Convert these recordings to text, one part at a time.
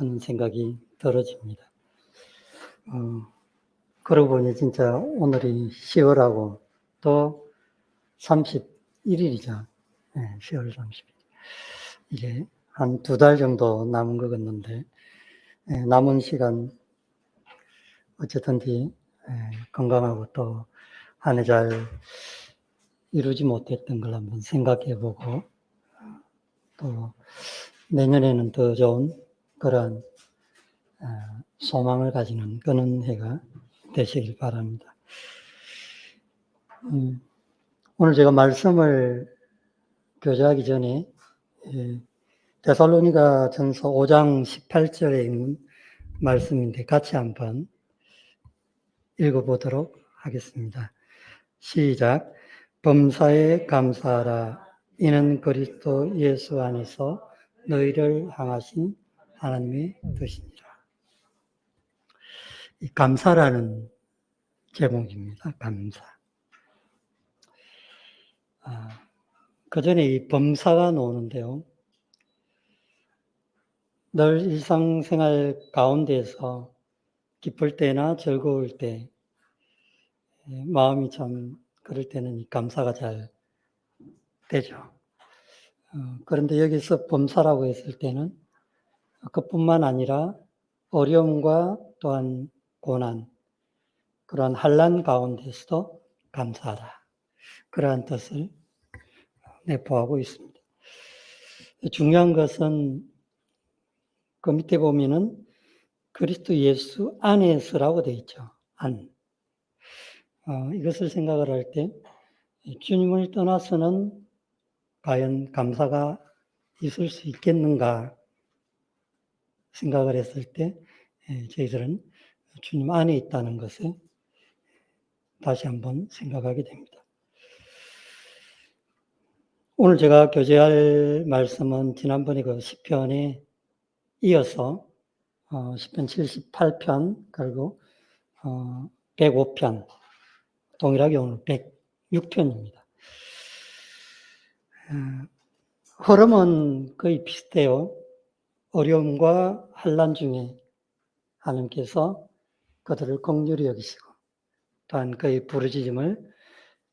하는 생각이 들어집니다. 그러고 보니 진짜 오늘이 10월하고 또 31일이죠. 네, 10월 30일. 이제 한 2달 정도 남은 것 같는데, 남은 시간 어쨌든지 건강하고 또 한 해 잘 이루지 못했던 걸 한번 생각해 보고, 또 내년에는 더 좋은 그러한 소망을 가지는 그런 해가 되시길 바랍니다. 오늘 제가 말씀을 교제하기 전에 데살로니가 전서 5장 18절에 있는 말씀인데 같이 한번 읽어보도록 하겠습니다. 시작. 범사에 감사하라. 이는 그리스도 예수 안에서 너희를 향하신 하나님의 뜻이니라. 이 감사라는 제목입니다. 감사. 그 전에 이 범사가 나오는데요. 늘 일상생활 가운데서 기쁠 때나 즐거울 때 마음이 참 그럴 때는 감사가 잘 되죠. 그런데 여기서 범사라고 했을 때는 그뿐만 아니라 어려움과 또한 고난, 그러한 환난 가운데서도 감사하라. 그러한 뜻을 내포하고 있습니다. 중요한 것은 그 밑에 보면은 그리스도 예수 안에서라고 되어 있죠. 안. 이것을 생각을 할 때 주님을 떠나서는 과연 감사가 있을 수 있겠는가 생각을 했을 때 저희들은 주님 안에 있다는 것을 다시 한번 생각하게 됩니다. 오늘 제가 교제할 말씀은 지난번에 그 시편에 이어서 시편 78편 그리고 105편 동일하게 오늘 106편입니다. 흐름은 거의 비슷해요. 어려움과 환난 중에 하나님께서 그들을 긍휼히 여기시고 또한 그의 부르짖음을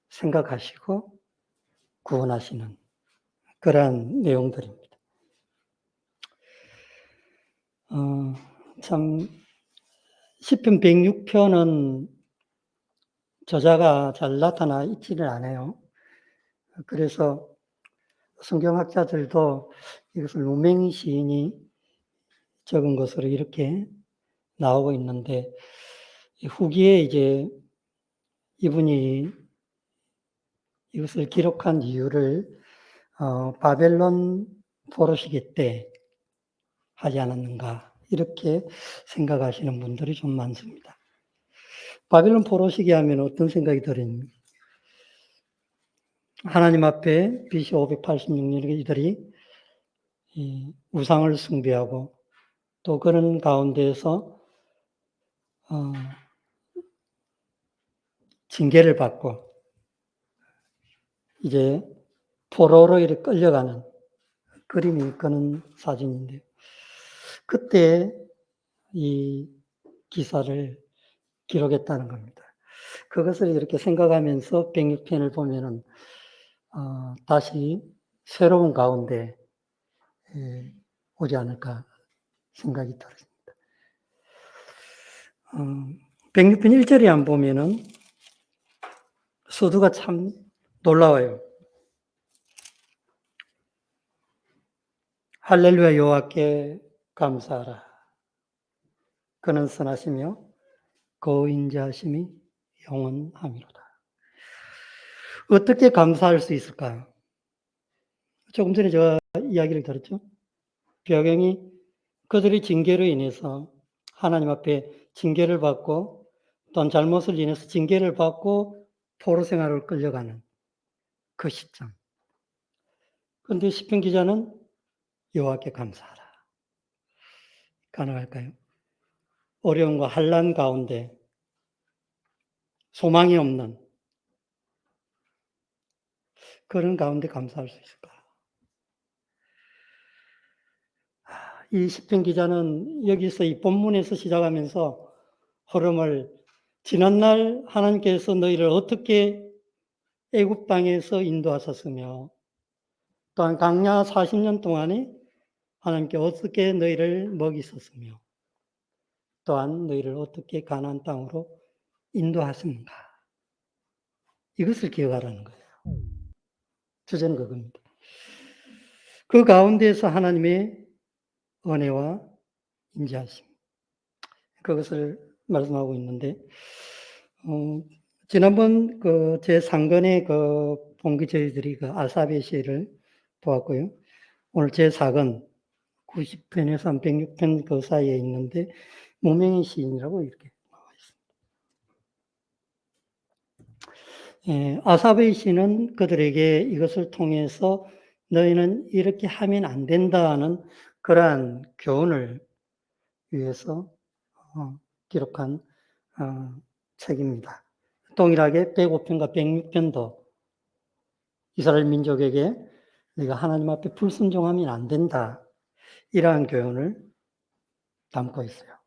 생각하시고 구원하시는 그러한 내용들입니다. 참 시편 106편은 저자가 잘 나타나 있지는 않아요. 그래서 성경학자들도 이것을 무명 시인이 적은 것으로 이렇게 나오고 있는데, 후기에 이제 이분이 이것을 기록한 이유를 바벨론 포로시기 때 하지 않았는가 이렇게 생각하시는 분들이 좀 많습니다. 바벨론 포로시기 하면 어떤 생각이 들었니? 하나님 앞에 BC 586년 이들이 우상을 숭배하고 또 그런 가운데에서 징계를 받고 이제 포로로 이렇게 끌려가는 그림이 그런 사진인데요. 그때 이 기사를 기록했다는 겁니다. 그것을 이렇게 생각하면서 106편을 보면은 다시 새로운 가운데 오지 않을까 생각이 들었습니다. 106편 1절에 안 보면은 서두가 참 놀라워요. 할렐루야 여호와께 감사하라. 그는 선하시며 거인자하심이 영원함이로다. 어떻게 감사할 수 있을까요? 조금 전에 제가 이야기를 들었죠. 배경이 그들의 징계로 인해서 하나님 앞에 징계를 받고 또한 잘못을 인해서 징계를 받고 포로 생활을 끌려가는 그 시점. 그런데 시편 기자는 여호와께 감사하라. 가능할까요? 어려움과 환난 가운데 소망이 없는 그런 가운데 감사할 수 있을까? 이 시편 기자는 여기서 이 본문에서 시작하면서 흐름을 지난날 하나님께서 너희를 어떻게 애굽 땅에서 인도하셨으며 또한 광야 40년 동안에 하나님께 어떻게 너희를 먹이셨으며 또한 너희를 어떻게 가나안 땅으로 인도하셨는가. 이것을 기억하라는 거예요. 주제는 그겁니다. 그 가운데에서 하나님의 은혜와 인자하심, 그것을 말씀하고 있는데, 지난번 제 상근의 본기 저희들이 아사베 시를 보았고요. 오늘 제 4근 90편에서 106편 그 사이에 있는데, 무명의 시인이라고 이렇게 나와 있습니다. 아사베 시는 그들에게 이것을 통해서 너희는 이렇게 하면 안 된다는 그러한 교훈을 위해서 기록한 책입니다. 동일하게 105편과 106편도 이스라엘 민족에게 네가 하나님 앞에 불순종하면 안 된다, 이러한 교훈을 담고 있어요.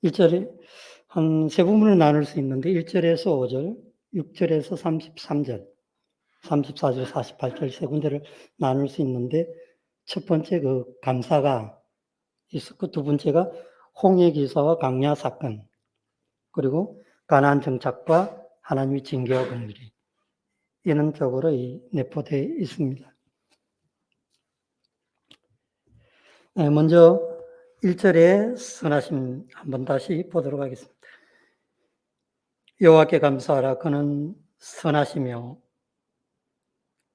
1절에 한 세 부분을 나눌 수 있는데 1절에서 5절, 6절에서 33절, 34절, 48절 세 군데를 나눌 수 있는데 첫 번째 감사가 있었고 두 번째가 홍해 기사와 강야 사건, 그리고 가나안 정착과 하나님의 징계와 긍휼이 이런 쪽으로 내포되어 있습니다. 먼저 1절의 선하심 한번 다시 보도록 하겠습니다. 여호와께 감사하라. 그는 선하시며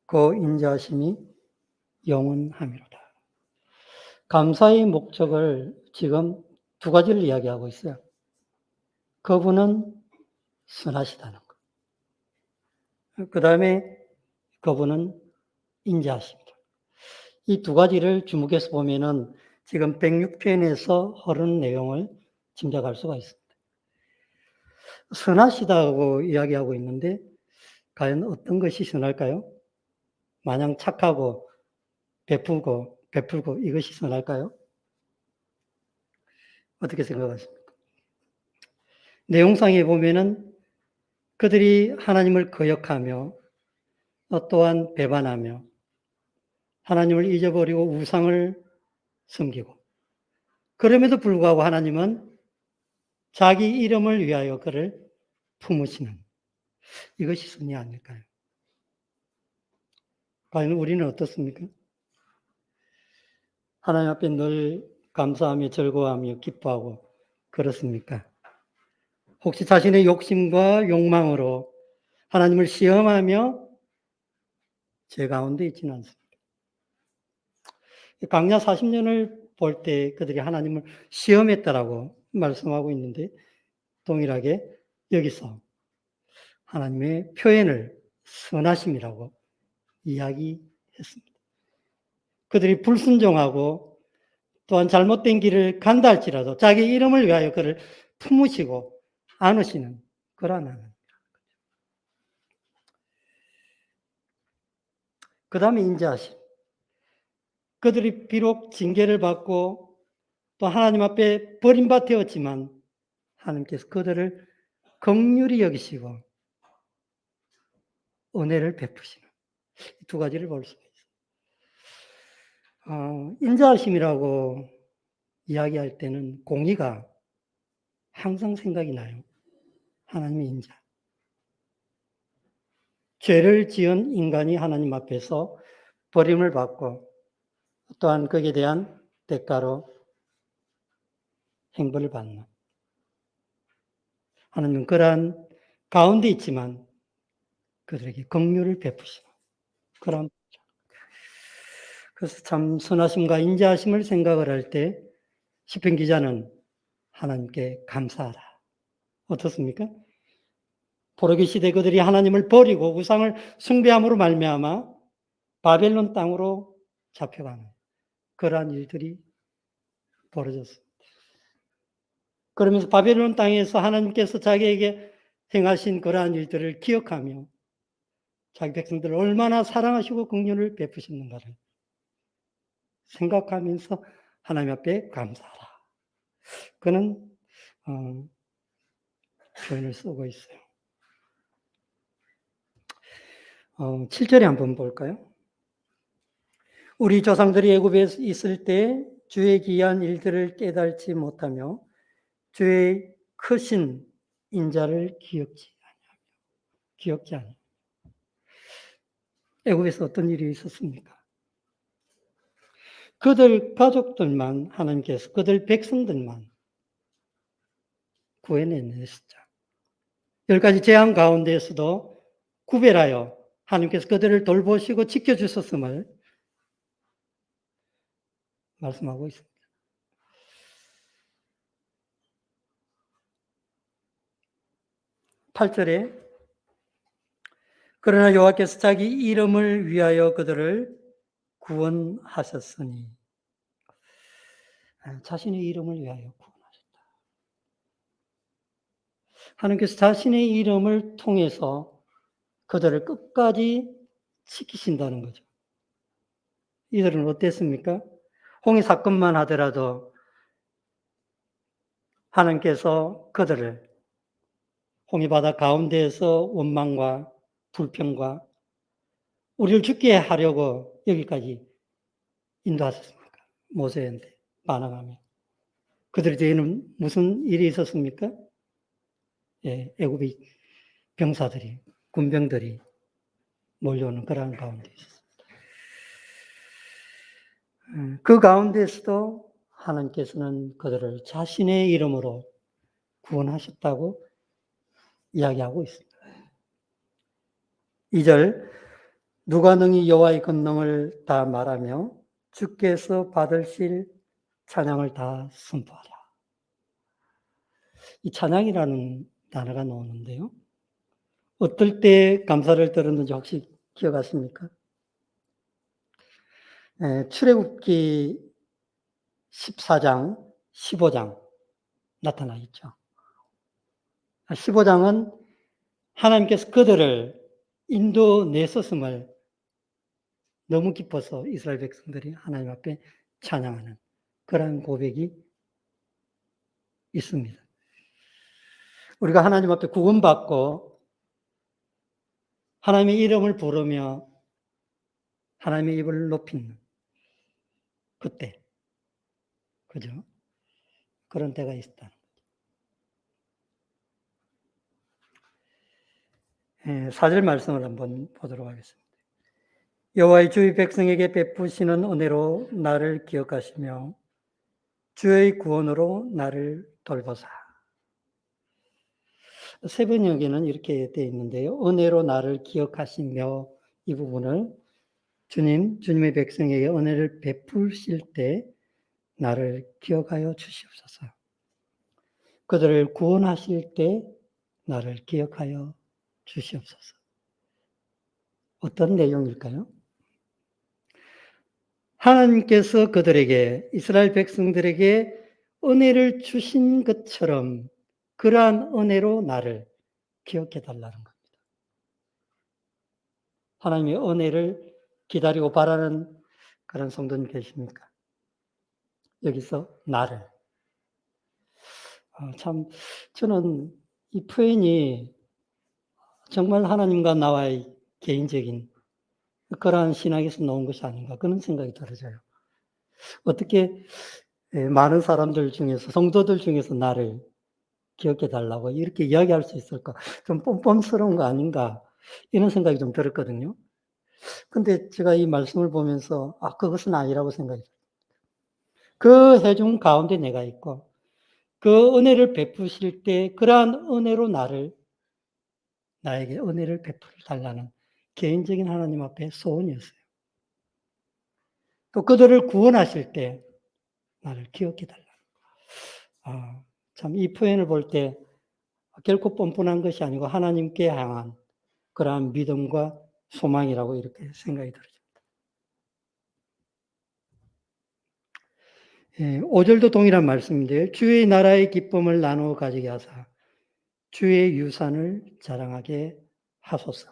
그 인자하심이 영원하미로다. 감사의 목적을 지금 두 가지를 이야기하고 있어요. 그분은 선하시다는 것. 그 다음에 그분은 인자하십니다. 이 두 가지를 주목해서 보면은 지금 106편에서 흐르는 내용을 짐작할 수가 있습니다. 선하시다고 이야기하고 있는데 과연 어떤 것이 선할까요? 마냥 착하고 베풀고 이것이 선할까요? 어떻게 생각하십니까? 내용상에 보면은 그들이 하나님을 거역하며 또한 배반하며 하나님을 잊어버리고 우상을 섬기고, 그럼에도 불구하고 하나님은 자기 이름을 위하여 그를 품으시는, 이것이 선이 아닐까요? 과연 우리는 어떻습니까? 하나님 앞에 늘 감사하며 즐거워하며 기뻐하고 그렇습니까? 혹시 자신의 욕심과 욕망으로 하나님을 시험하며 제 가운데 있지는 않습니다. 광야 40년을 볼 때 그들이 하나님을 시험했다라고 말씀하고 있는데 동일하게 여기서 하나님의 표현을 선하심이라고 이야기했습니다. 그들이 불순종하고 또한 잘못된 길을 간다 할지라도 자기 이름을 위하여 그를 품으시고 안으시는 그러한 하나님. 그 다음에 인자하심. 그들이 비록 징계를 받고 또 하나님 앞에 버림받 되었지만 하나님께서 그들을 긍휼히 여기시고 은혜를 베푸시는 두 가지를 볼 수가 있어요. 인자하심이라고 이야기할 때는 공의가 항상 생각이 나요. 하나님의 인자. 죄를 지은 인간이 하나님 앞에서 버림을 받고 또한 거기에 대한 대가로 행벌을 받는, 하나님은 그러한 가운데 있지만 그들에게 긍휼을 베푸시는 그런, 그래서 참 선하심과 인자하심을 생각을 할 때 시편 기자는 하나님께 감사하라. 어떻습니까? 포로기 시대 그들이 하나님을 버리고 우상을 숭배함으로 말미암아 바벨론 땅으로 잡혀가는 그러한 일들이 벌어졌습니다. 그러면서 바벨론 땅에서 하나님께서 자기에게 행하신 그러한 일들을 기억하며 자기 백성들을 얼마나 사랑하시고 긍휼을 베푸셨는가를 생각하면서 하나님 앞에 감사하라. 그는 표현을 쓰고 있어요. 7절에 한번 볼까요? 우리 조상들이 애굽에 있을 때 주의 기이한 일들을 깨달지 못하며 주의 크신 인자를 기억지 않아요. 애굽에서 어떤 일이 있었습니까? 그들 가족들만 하나님께서 그들 백성들만 구해내셨죠. 10가지 재앙 가운데에서도 구별하여 하나님께서 그들을 돌보시고 지켜주셨음을 말씀하고 있습니다. 8절에 그러나 여호와께서 자기 이름을 위하여 그들을 구원하셨으니 자신의 이름을 위하여 구원하셨다. 하나님께서 자신의 이름을 통해서 그들을 끝까지 지키신다는 거죠. 이들은 어땠습니까? 홍해 사건만 하더라도 하나님께서 그들을 홍해바다 가운데에서 원망과 불평과 우리를 죽게 하려고 여기까지 인도하셨습니까? 모세한테 반항하며. 그들의 뒤에는 무슨 일이 있었습니까? 예, 애굽의 병사들이, 군병들이 몰려오는 그러한 가운데 있었습니다. 그 가운데서도 하나님께서는 그들을 자신의 이름으로 구원하셨다고 이야기하고 있습니다. 2절 누가 능히 여호와의 권능을 다 말하며 주께서 받으실 찬양을 다 선포하라. 이 찬양이라는 단어가 나오는데요. 어떨 때 감사를 들었는지 혹시 기억하십니까? 출애굽기 14장, 15장 나타나 있죠. 15장은 하나님께서 그들을 인도내셨음을 너무 기뻐서 이스라엘 백성들이 하나님 앞에 찬양하는 그러한 고백이 있습니다. 우리가 하나님 앞에 구원받고 하나님의 이름을 부르며 하나님의 입을 높이는 그때, 그죠? 그런 때가 있다. 4절 말씀을 한번 보도록 하겠습니다. 여호와의 주의 백성에게 베푸시는 은혜로 나를 기억하시며 주의 구원으로 나를 돌보사. 세번역에는 이렇게 되어 있는데요. 은혜로 나를 기억하시며 이 부분을 주님의 백성에게 은혜를 베푸실 때 나를 기억하여 주시옵소서. 그들을 구원하실 때 나를 기억하여 주시옵소서. 어떤 내용일까요? 하나님께서 그들에게, 이스라엘 백성들에게 은혜를 주신 것처럼 그러한 은혜로 나를 기억해 달라는 겁니다. 하나님의 은혜를 기다리고 바라는 그런 성도님 계십니까? 여기서 나를. 참, 저는 이 표현이 정말 하나님과 나와의 개인적인 그러한 신학에서 나온 것이 아닌가 그런 생각이 들어져요. 어떻게 많은 사람들 중에서, 성도들 중에서 나를 기억해 달라고 이렇게 이야기할 수 있을까? 좀 뻔뻔스러운 거 아닌가? 이런 생각이 좀 들었거든요. 근데 제가 이 말씀을 보면서, 그것은 아니라고 생각이 들어요. 그 해중 가운데 내가 있고, 그 은혜를 베푸실 때, 그러한 은혜로 나에게 은혜를 베풀어 달라는 개인적인 하나님 앞에 소원이었어요. 또 그들을 구원하실 때, 나를 기억해 달라. 참 이 표현을 볼 때 결코 뻔뻔한 것이 아니고 하나님께 향한 그러한 믿음과 소망이라고 이렇게 생각이 들어요. 5절도 동일한 말씀인데요. 주의 나라의 기쁨을 나누어 가지게 하사 주의 유산을 자랑하게 하소서.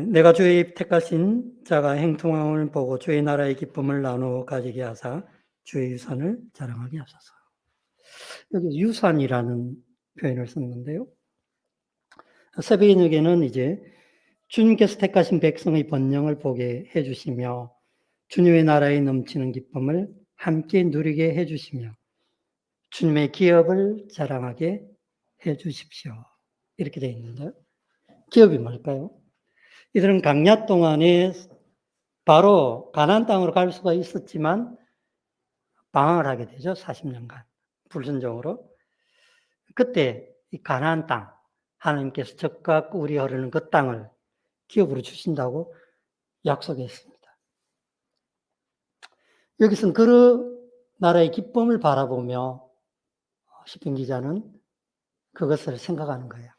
내가 주의 택하신 자가 행통함을 보고 주의 나라의 기쁨을 나누어 가지게 하사 주의 유산을 자랑하게 하소서. 여기 유산이라는 표현을 썼는데요. 새벽인에게는 이제 주님께서 택하신 백성의 번영을 보게 해주시며 주님의 나라에 넘치는 기쁨을 함께 누리게 해주시며 주님의 기업을 자랑하게 해주십시오. 이렇게 되어 있는데요. 기업이 뭘까요? 이들은 강야 동안에 바로 가나안 땅으로 갈 수가 있었지만 방황을 하게 되죠. 40년간 불순종으로. 그때 이 가나안 땅, 하나님께서 적과 꿀이 흐르는 그 땅을 기업으로 주신다고 약속했습니다. 여기서는 그 나라의 기쁨을 바라보며 시편 기자는 그것을 생각하는 거예요.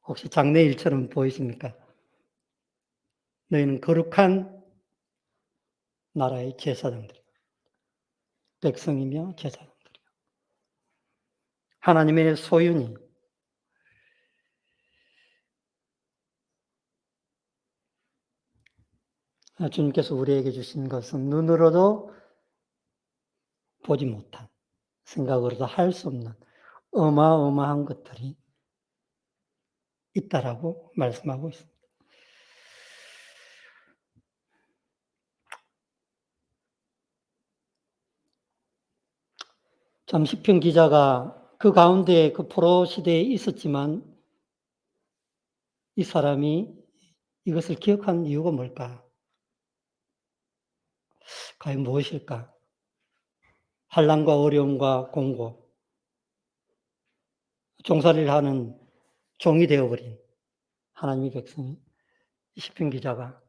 혹시 장래일처럼 보이십니까? 너희는 거룩한 나라의 제사장들, 백성이며 제사장들이요. 하나님의 소유니 주님께서 우리에게 주신 것은 눈으로도 보지 못한, 생각으로도 할 수 없는 어마어마한 것들이 있다라고 말씀하고 있습니다. 참 시편 기자가 그 가운데 그 포로 시대에 있었지만 이 사람이 이것을 기억한 이유가 뭘까? 과연 무엇일까? 환난과 어려움과 공고, 종살이를 하는 종이 되어버린 하나님의 백성이 시편 기자가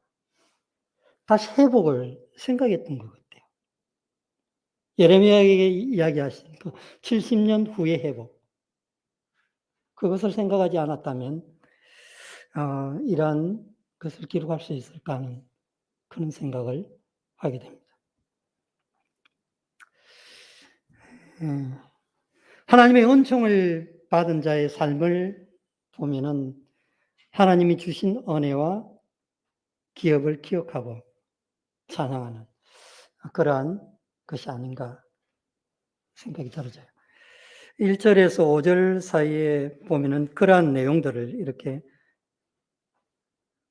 다시 회복을 생각했던 것 같아요. 예레미야에게 이야기하신 그 70년 후의 회복, 그것을 생각하지 않았다면 이러한 것을 기록할 수 있을까 하는 그런 생각을 하게 됩니다. 하나님의 은총을 받은 자의 삶을 보면은 하나님이 주신 은혜와 기업을 기억하고 찬양하는 그러한 것이 아닌가 생각이 들어져요. 1절에서 5절 사이에 보면은 그러한 내용들을 이렇게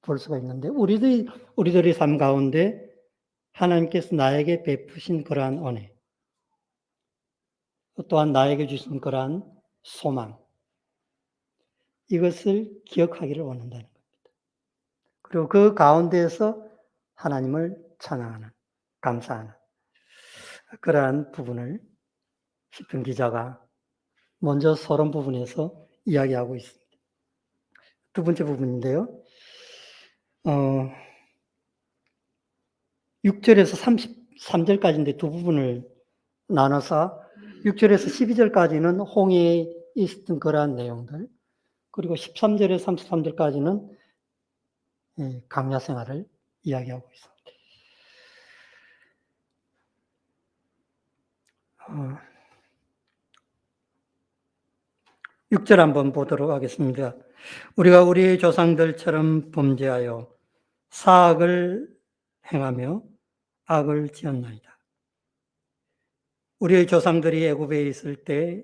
볼 수가 있는데 우리들의 삶 가운데 하나님께서 나에게 베푸신 그러한 은혜, 또한 나에게 주신 그러한 소망, 이것을 기억하기를 원한다는 겁니다. 그리고 그 가운데에서 하나님을 찬양하는, 감사하는 그러한 부분을 시편 기자가 먼저 서론 부분에서 이야기하고 있습니다. 두 번째 부분인데요. 6절에서 33절까지인데 두 부분을 나눠서 6절에서 12절까지는 홍해에 있었던 그러한 내용들, 그리고 13절에서 33절까지는 강야 생활을 이야기하고 있습니다. 6절 한번 보도록 하겠습니다. 우리가 우리의 조상들처럼 범죄하여 사악을 행하며 악을 지었나이다. 우리의 조상들이 애굽에 있을 때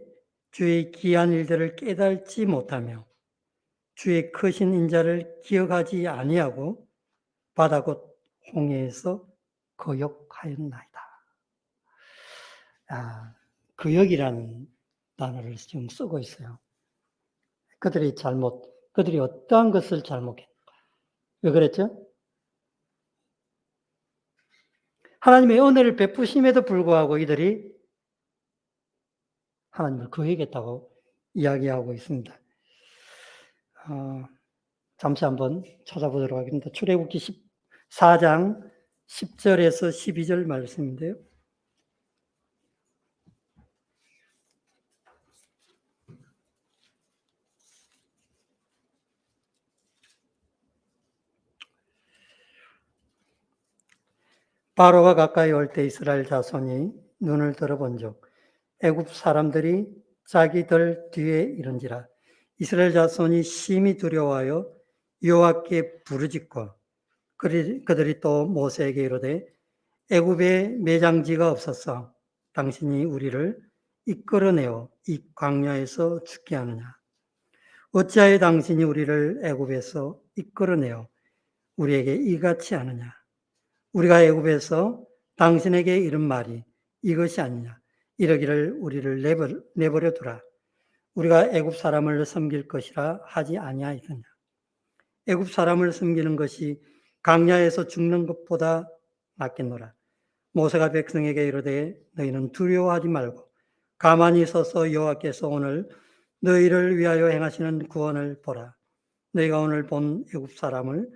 주의 기한 일들을 깨달지 못하며 주의 크신 인자를 기억하지 아니하고 바다 곧 홍해에서 거역하였나이다. 거역이라는 단어를 지금 쓰고 있어요. 그들이 어떠한 것을 잘못했는가? 왜 그랬죠? 하나님의 은혜를 베푸심에도 불구하고 이들이 하나님을 거역했다고 이야기하고 있습니다. 잠시 한번 찾아보도록 하겠습니다. 출애굽기 14장 10절에서 12절 말씀인데요. 바로가 가까이 올 때 이스라엘 자손이 눈을 들어본즉 애굽 사람들이 자기들 뒤에 이른지라. 이스라엘 자손이 심히 두려워하여 여호와께 부르짖고 그들이 또 모세에게 이르되 애굽에 매장지가 없어서 당신이 우리를 이끌어내어 이 광야에서 죽게 하느냐. 어찌하여 당신이 우리를 애굽에서 이끌어내어 우리에게 이같이 하느냐. 우리가 애굽에서 당신에게 이른 말이 이것이 아니냐. 이러기를 우리를 내버려 두라. 우리가 애굽 사람을 섬길 것이라 하지 아니하였느냐. 애굽 사람을 섬기는 것이 광야에서 죽는 것보다 낫겠노라. 모세가 백성에게 이르되 너희는 두려워하지 말고 가만히 서서 여호와께서 오늘 너희를 위하여 행하시는 구원을 보라. 너희가 오늘 본 애굽 사람을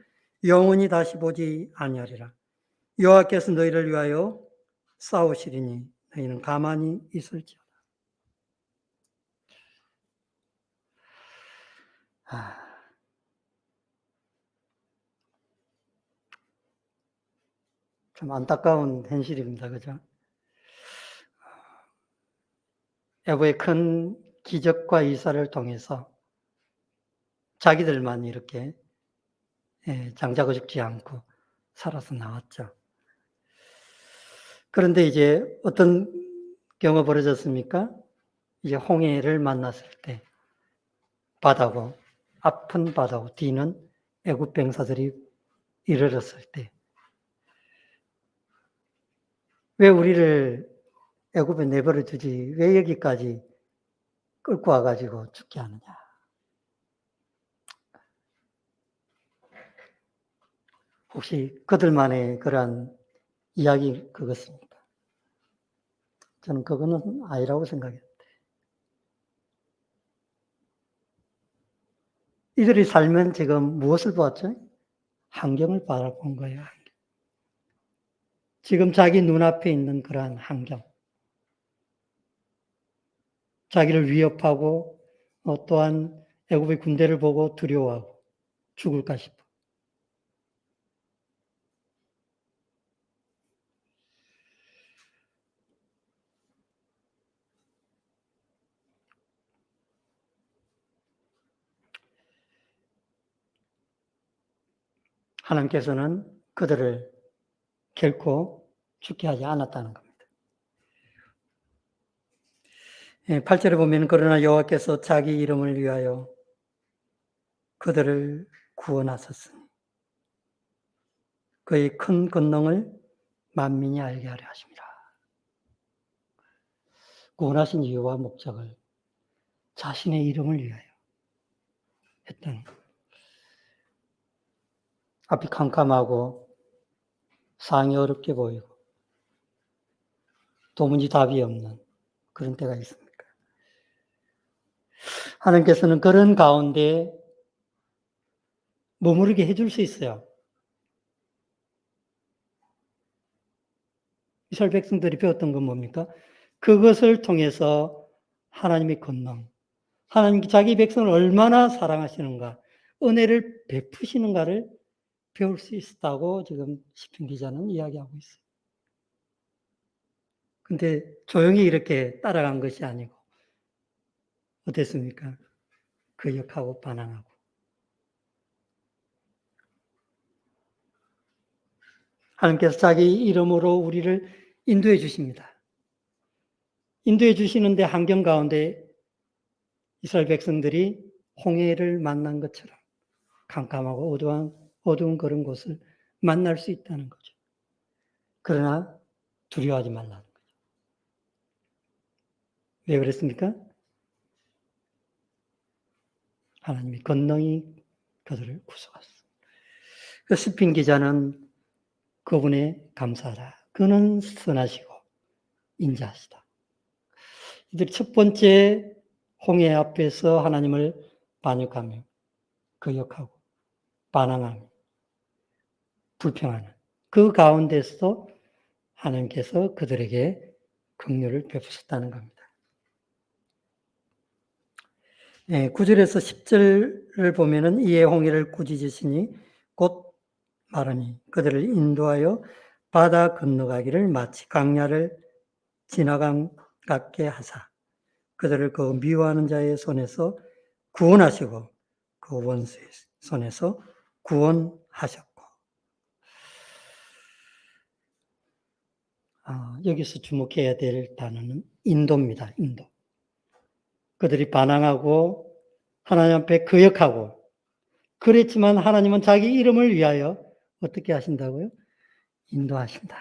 영원히 다시 보지 아니하리라. 여호와께서 너희를 위하여 싸우시리니 너희는 가만히 있을지어다. 참 안타까운 현실입니다. 그죠? 애굽의 큰 기적과 이사를 통해서 자기들만 이렇게 장자고 죽지 않고 살아서 나왔죠. 그런데 이제 어떤 경우가 벌어졌습니까? 이제 홍해를 만났을 때 바다고 앞은 바다고 뒤는 애굽 병사들이 이르렀을 때 왜 우리를 애굽에 내버려 두지 왜 여기까지 끌고 와가지고 죽게 하느냐. 혹시 그들만의 그러한 이야기 그것입니까? 저는 그거는 아니라고 생각해요. 이들이 살면 지금 무엇을 보았죠? 환경을 바라본 거예요. 지금 자기 눈앞에 있는 그러한 환경. 자기를 위협하고 또한 애굽의 군대를 보고 두려워하고 죽을까 싶어. 하나님께서는 그들을 결코 죽게 하지 않았다는 겁니다. 8절에 보면 그러나 여호와께서 자기 이름을 위하여 그들을 구원하셨으니 그의 큰 권능을 만민이 알게 하려 하십니다. 구원하신 이유와 목적을 자신의 이름을 위하여 했던 앞이 캄캄하고 상이 어렵게 보이고 도무지 답이 없는 그런 때가 있습니까? 하나님께서는 그런 가운데 머무르게 해줄 수 있어요. 이스라엘 백성들이 배웠던 건 뭡니까? 그것을 통해서 하나님의 권능, 하나님 자기 백성을 얼마나 사랑하시는가, 은혜를 베푸시는가를 배울 수 있었다고 지금 시편 기자는 이야기하고 있어요. 근데 조용히 이렇게 따라간 것이 아니고 어땠습니까? 거역하고 반항하고. 하나님께서 자기 이름으로 우리를 인도해 주십니다. 인도해 주시는데 환경 가운데 이스라엘 백성들이 홍해를 만난 것처럼 캄캄하고 어두운 그런 곳을 만날 수 있다는 거죠. 그러나 두려워하지 말라는 거죠. 왜 그랬습니까? 하나님의 권능이 그들을 구속하셨습니다. 그 시편 기자는 그분에 감사하라. 그는 선하시고 인자하시다. 이들이 첫 번째 홍해 앞에서 하나님을 반역하며 거역하고 반항하며 불평하는 그 가운데서도 하나님께서 그들에게 긍휼을 베푸셨다는 겁니다. 9절에서 10절을 보면은 이에 홍해를 꾸짖으시니 곧 말하니 그들을 인도하여 바다 건너가기를 마치 광야를 지나간 같게 하사 그들을 그 미워하는 자의 손에서 구원하시고 그 원수의 손에서 구원하셨고, 여기서 주목해야 될 단어는 인도입니다. 인도. 그들이 반항하고 하나님 앞에 거역하고 그랬지만 하나님은 자기 이름을 위하여 어떻게 하신다고요? 인도하신다.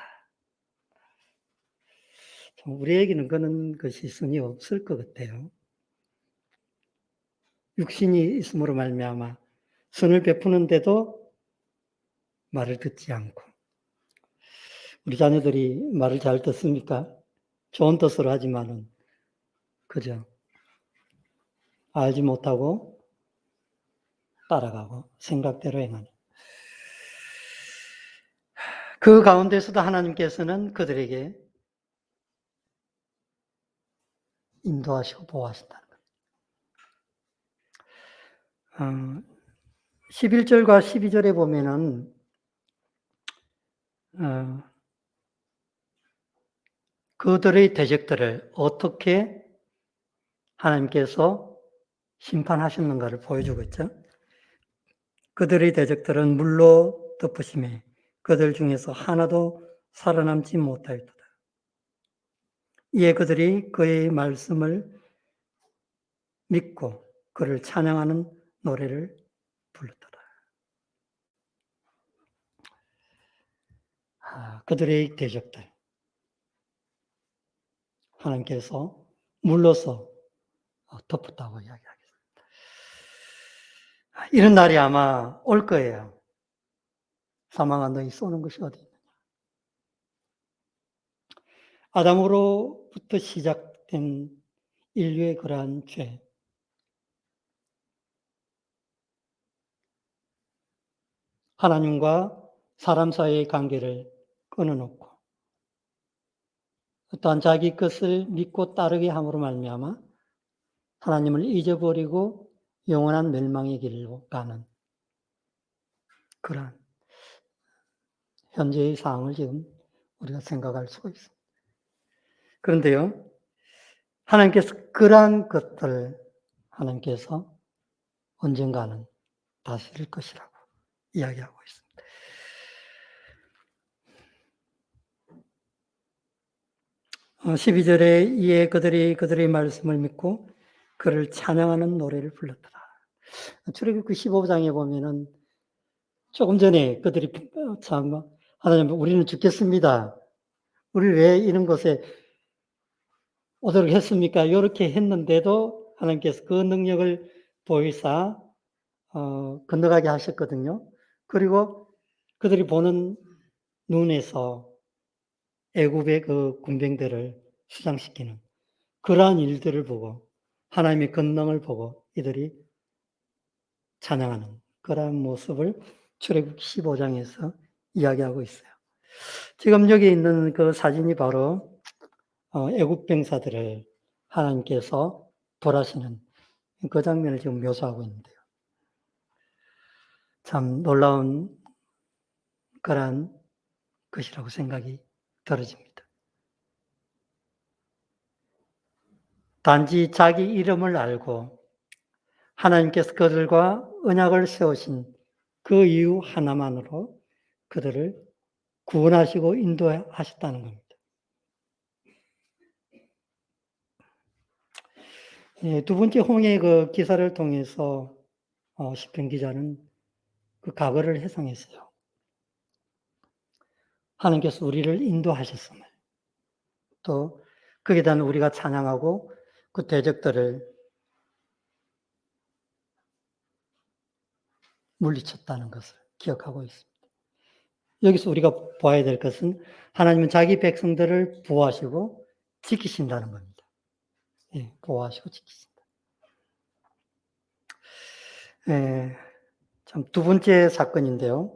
우리에게는 그런 것이 선이 없을 것 같아요. 육신이 있음으로 말미암아 선을 베푸는데도 말을 듣지 않고, 우리 자녀들이 말을 잘 듣습니까? 좋은 뜻으로 하지만은 그죠? 알지 못하고 따라가고 생각대로 행하는. 그 가운데서도 하나님께서는 그들에게 인도하시고 보호하신다는 거예요. 11절과 12절에 보면은 그들의 대적들을 어떻게 하나님께서 심판하셨는가를 보여주고 있죠. 그들의 대적들은 물로 덮으심에 그들 중에서 하나도 살아남지 못하였도다. 이에 그들이 그의 말씀을 믿고 그를 찬양하는 노래를 불렀더라. 그들의 대적들, 하나님께서 물러서 덮었다고 이야기하겠습니다. 이런 날이 아마 올 거예요. 사망한 너희 쏘는 것이 어디 있느냐. 아담으로부터 시작된 인류의 그러한 죄, 하나님과 사람 사이의 관계를 끊어놓고 또한 자기 것을 믿고 따르게 함으로 말미암아 하나님을 잊어버리고 영원한 멸망의 길로 가는 그러한 현재의 상황을 지금 우리가 생각할 수가 있습니다. 그런데요, 하나님께서 그러한 것들을 하나님께서 언젠가는 다스릴 것이라고 이야기하고 있습니다. 12절에 이에 그들의 말씀을 믿고 그를 찬양하는 노래를 불렀더라. 출애굽기 15장에 보면은 조금 전에 그들이 참 하나님 우리는 죽겠습니다. 우리 왜 이런 곳에 오도록 했습니까? 이렇게 했는데도 하나님께서 그 능력을 보이사 건너가게 하셨거든요. 그리고 그들이 보는 눈에서 애굽의 그 군병들을 수장시키는 그러한 일들을 보고 하나님의 권능을 보고 이들이 찬양하는 그러한 모습을 출애굽기 15장에서 이야기하고 있어요. 지금 여기 있는 그 사진이 바로 애굽 병사들을 하나님께서 벌하시는 그 장면을 지금 묘사하고 있는데요. 참 놀라운 그러한 것이라고 생각이 들어집니다. 단지 자기 이름을 알고 하나님께서 그들과 언약을 세우신 그 이유 하나만으로 그들을 구원하시고 인도하셨다는 겁니다. 두 번째 홍해 그 기사를 통해서 시편 기자는 그 과거를 회상했어요. 하나님께서 우리를 인도하셨음을, 또 거기에 대한 우리가 찬양하고 그 대적들을 물리쳤다는 것을 기억하고 있습니다. 여기서 우리가 봐야 될 것은 하나님은 자기 백성들을 보호하시고 지키신다는 겁니다. 예, 보호하시고 지키신다. 참 두 번째 사건인데요.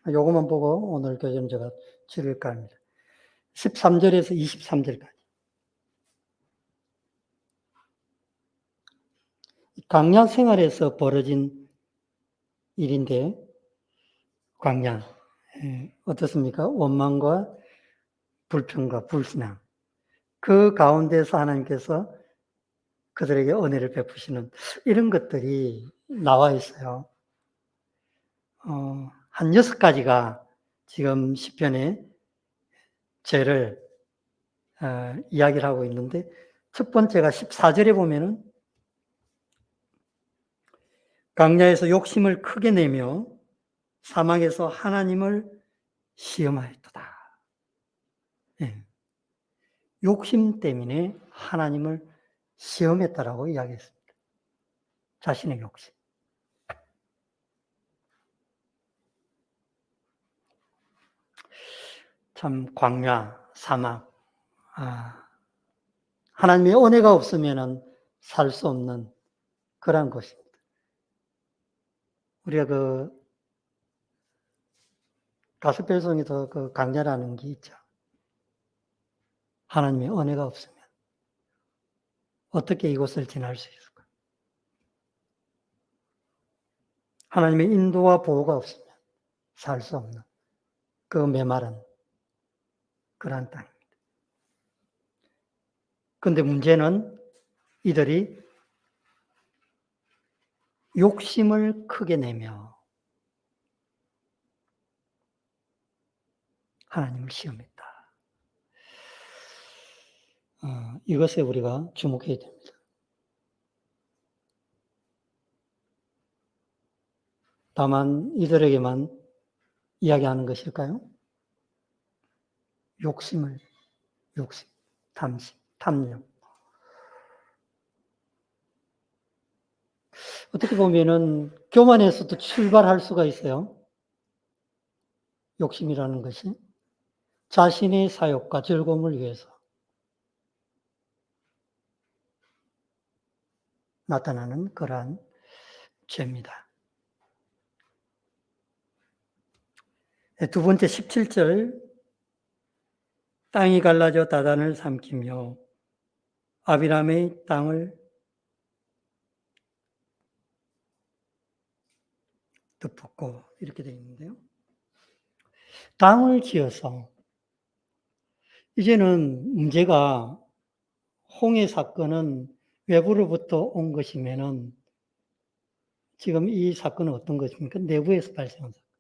요것만 보고 오늘 교재는 제가 줄일까 합니다. 13절에서 23절까지. 광야 생활에서 벌어진 일인데, 광야. 어떻습니까? 원망과 불평과 불신앙. 그 가운데서 하나님께서 그들에게 은혜를 베푸시는 이런 것들이 나와 있어요. 한 6가지가 지금 시편에 죄를 이야기를 하고 있는데, 첫 번째가 14절에 보면은 광야에서 욕심을 크게 내며 사막에서 하나님을 시험하였도다. 예. 욕심 때문에 하나님을 시험했다라고 이야기했습니다. 자신의 욕심. 참 광야, 사막, 하나님의 은혜가 없으면 살 수 없는 그런 것입니다. 우리가 가스펠송에서 강좌라는 게 있죠. 하나님의 은혜가 없으면 어떻게 이곳을 지날 수 있을까? 하나님의 인도와 보호가 없으면 살 수 없는 그 메마른 그러한 땅입니다. 그런데 문제는 이들이 욕심을 크게 내며 하나님을 시험했다. 이것에 우리가 주목해야 됩니다. 다만 이들에게만 이야기하는 것일까요? 욕심, 탐심, 탐욕. 어떻게 보면은 교만에서도 출발할 수가 있어요. 욕심이라는 것이 자신의 사욕과 즐거움을 위해서 나타나는 그러한 죄입니다. 두 번째 17절, 땅이 갈라져 다단을 삼키며 아비람의 땅을 덮었고, 이렇게 되어 있는데요. 땅을 지어서 이제는 문제가 홍해 사건은 외부로부터 온 것이면은 지금 이 사건은 어떤 것입니까? 내부에서 발생한 사건.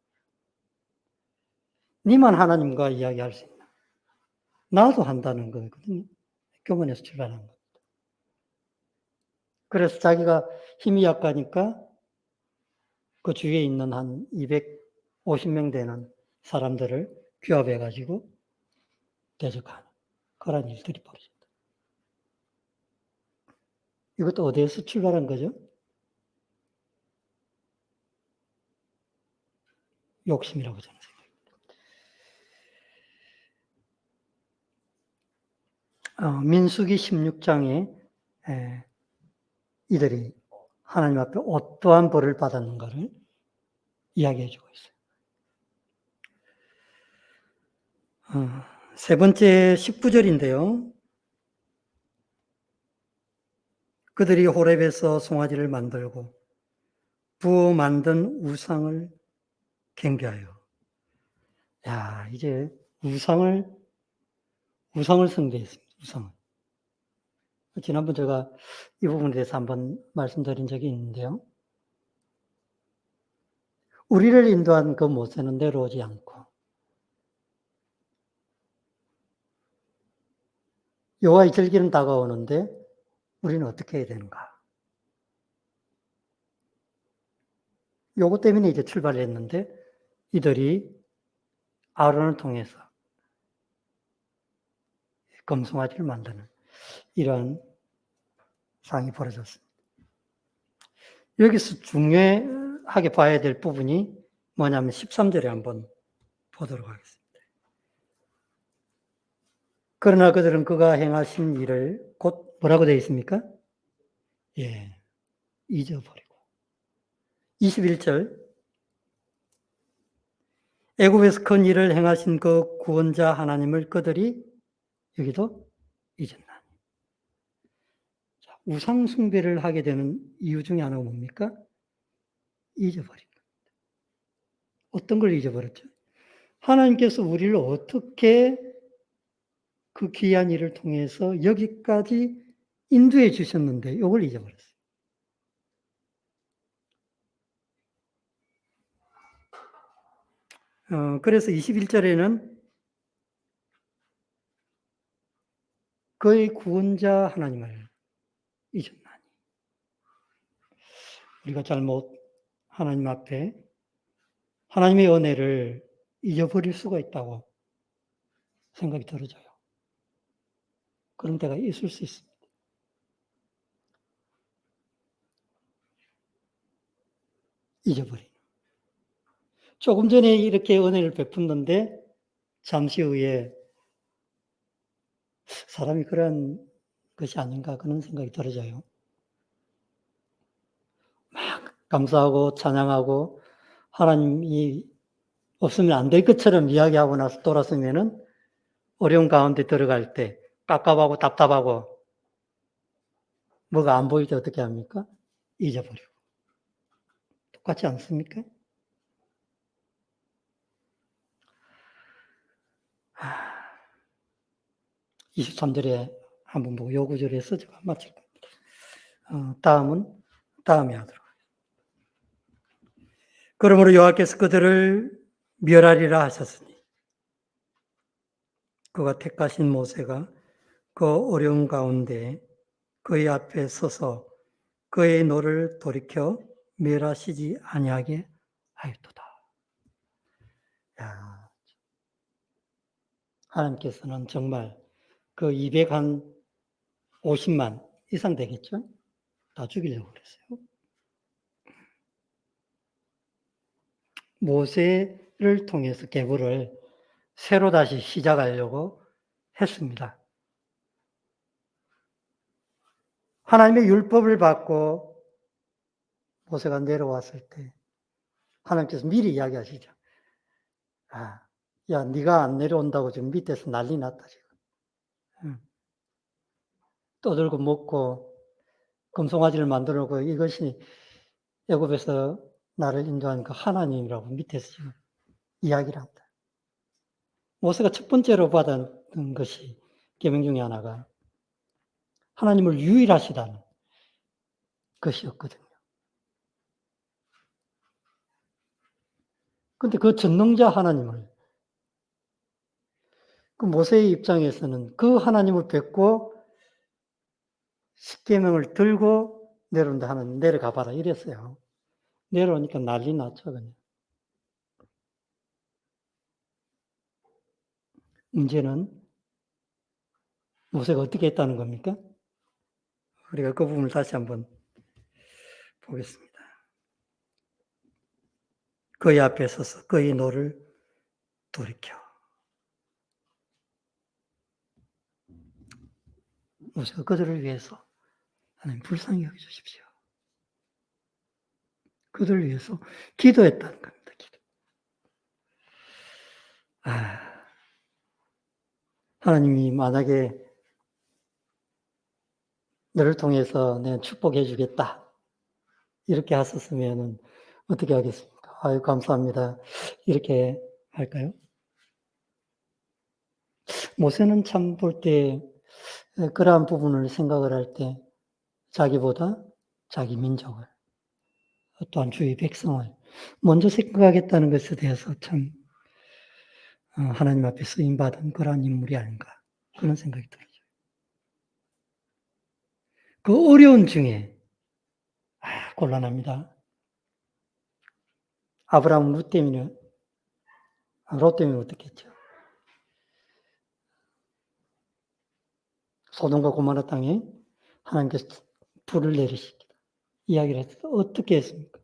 니만 하나님과 이야기할 수 있나? 나도 한다는 거거든요. 교만에서 출발한 거. 그래서 자기가 힘이 약하니까 그 주위에 있는 한 250명 되는 사람들을 규합해가지고 대적하는 그런 일들이 벌어진다. 이것도 어디에서 출발한 거죠? 욕심이라고 저는 생각합니다. 민수기 16장에 이들이 하나님 앞에 어떠한 벌을 받았는가를 이야기해주고 있어요. 세 번째 19절인데요. 그들이 호렙에서 송아지를 만들고 부어 만든 우상을 경배하여. 야, 이제 우상을 숭배했습니다. 우상을. 지난번 제가 이 부분에 대해서 한번 말씀드린 적이 있는데요. 우리를 인도한 그 모세는 내려오지 않고 여호와의 절기는 다가오는데 우리는 어떻게 해야 되는가? 요것 때문에 이제 출발을 했는데 이들이 아론을 통해서 금송아지를 만드는 이런 상황이 벌어졌습니다. 여기서 중요하게 봐야 될 부분이 뭐냐면 13절에 한번 보도록 하겠습니다. 그러나 그들은 그가 행하신 일을 곧 뭐라고 되어 있습니까? 예, 잊어버리고. 21절 애굽에서 큰 일을 행하신 그 구원자 하나님을 그들이 여기도 잊었나니. 우상 숭배를 하게 되는 이유 중에 하나가 뭡니까? 잊어버린 겁니다. 어떤 걸 잊어버렸죠? 하나님께서 우리를 어떻게 그 귀한 일을 통해서 여기까지 인도해 주셨는데 이걸 잊어버렸어요. 그래서 21절에는 그의 구원자 하나님을 잊었나니. 우리가 잘못 하나님 앞에 하나님의 은혜를 잊어버릴 수가 있다고 생각이 들어져요. 그런 때가 있을 수 있습니다. 잊어버리는. 조금 전에 이렇게 은혜를 베푼는데 잠시 후에 사람이 그런 것이 아닌가 그런 생각이 들어져요. 막 감사하고 찬양하고 하나님이 없으면 안 될 것처럼 이야기하고 나서 돌아서면은 어려운 가운데 들어갈 때 깝깝하고 답답하고 뭐가 안 보일 때 어떻게 합니까? 잊어버리고. 똑같지 않습니까? 23절에 한번 보고 요 구절에서 제가 마칠 겁니다. 다음에 하도록. 그러므로 여호와께서 그들을 멸하리라 하셨으니 그가 택하신 모세가 그 어려운 가운데 그의 앞에 서서 그의 노를 돌이켜 멸하시지 아니하게 하였도다. 야, 하나님께서는 정말 그 250만 이상 되겠죠? 다 죽이려고 그랬어요. 모세를 통해서 계보를 새로 다시 시작하려고 했습니다. 하나님의 율법을 받고 모세가 내려왔을 때 하나님께서 미리 이야기하시죠. 야, 네가 안 내려온다고 지금 밑에서 난리 났다 지금. 떠들고 먹고 금송아지를 만들어 놓고 이것이 애굽에서 나를 인도한 그 하나님이라고 밑에서 지금 이야기를 합니다. 모세가 첫 번째로 받은 것이 계명 중에 하나가 하나님을 유일하시다는 것이었거든요. 그런데 그 전능자 하나님을 그 모세의 입장에서는 그 하나님을 뵙고 십계명을 들고 내려온다 하는 내려가 봐라 이랬어요. 내려오니까 난리 났죠 그냥. 문제는 모세가 어떻게 했다는 겁니까? 우리가 그 부분을 다시 한번 보겠습니다. 그의 앞에 서서 그의 노를 돌이켜. 모세가 그들을 위해서 하나님 불쌍히 여겨주십시오. 그들을 위해서 기도했다는 겁니다. 기도. 하나님이 만약에 너를 통해서 내가 축복해 주겠다 이렇게 하셨으면 어떻게 하겠습니까? 아유 감사합니다. 이렇게 할까요? 모세는 참 볼 때 그러한 부분을 생각을 할 때 자기보다 자기 민족을 또한 주의 백성을 먼저 생각하겠다는 것에 대해서 참 하나님 앞에 쓰임받은 그러한 인물이 아닌가 그런 생각이 들어요. 그 어려운 중에 곤란합니다. 아브라함 롯 때문에 어떻게 했죠? 소돔과 고모라 땅에 하나님께서 불을 내리시키다 이야기를 했어요. 어떻게 했습니까?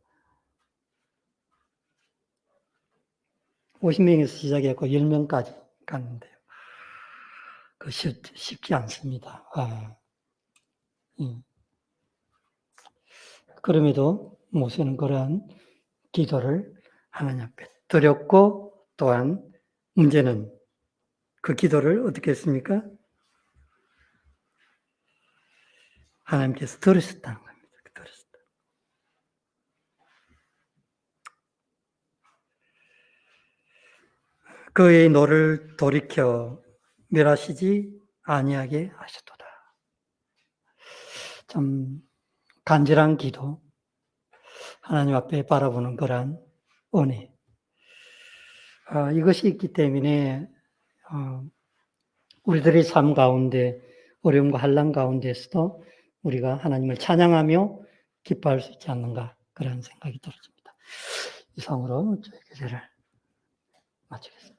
50명에서 시작했고 10명까지 갔는데요. 그 쉽지 않습니다. 그럼에도 모세는 그러한 기도를 하나님 앞에 드렸고 또한 문제는 그 기도를 어떻게 했습니까? 하나님께서 들으셨다는 겁니다. 들으셨다. 그의 노를 돌이켜 멸하시지 아니하게 하셨도다. 참 간절한 기도, 하나님 앞에 바라보는 그러한 은혜. 이것이 있기 때문에 우리들의 삶 가운데 어려움과 환난 가운데서도 우리가 하나님을 찬양하며 기뻐할 수 있지 않는가 그런 생각이 들어집니다. 이상으로 저희 교제를 마치겠습니다.